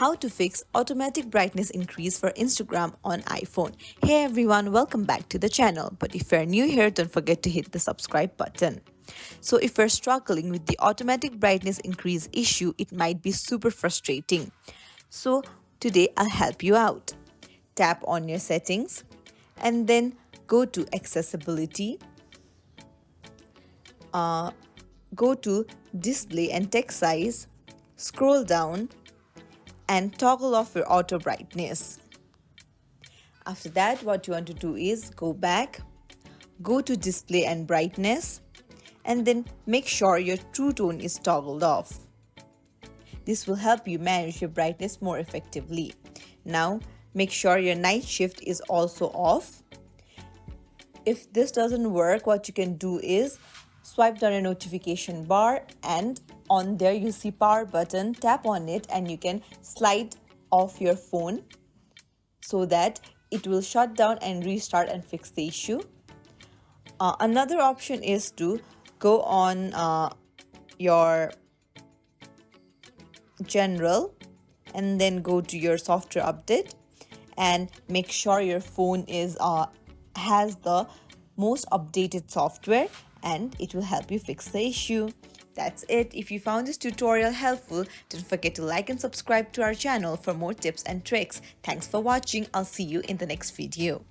How to fix automatic brightness increase for Instagram on iPhone. Hey everyone, welcome back to the channel. But if you're new here, don't forget to hit the subscribe button. So if you're struggling with the automatic brightness increase issue, it might be super frustrating. So today I'll help you out. Tap on your settings and then go to accessibility. Go to display and text size. Scroll down and toggle off your auto brightness. After that, what you want to do is go back, go to display and brightness, and then make sure your true tone is toggled off. This will help you manage your brightness more effectively. Now, make sure your night shift is also off. If this doesn't work, what you can do is swipe down your notification bar, and on there you see power button. Tap on it and you can slide off your phone so that it will shut down and restart and fix the issue. Another option is to go on your general and then go to your software update and make sure your phone is has the most updated software, and it will help you fix the issue. That's it. If you found this tutorial helpful, don't forget to like and subscribe to our channel for more tips and tricks. Thanks for watching. I'll see you in the next video.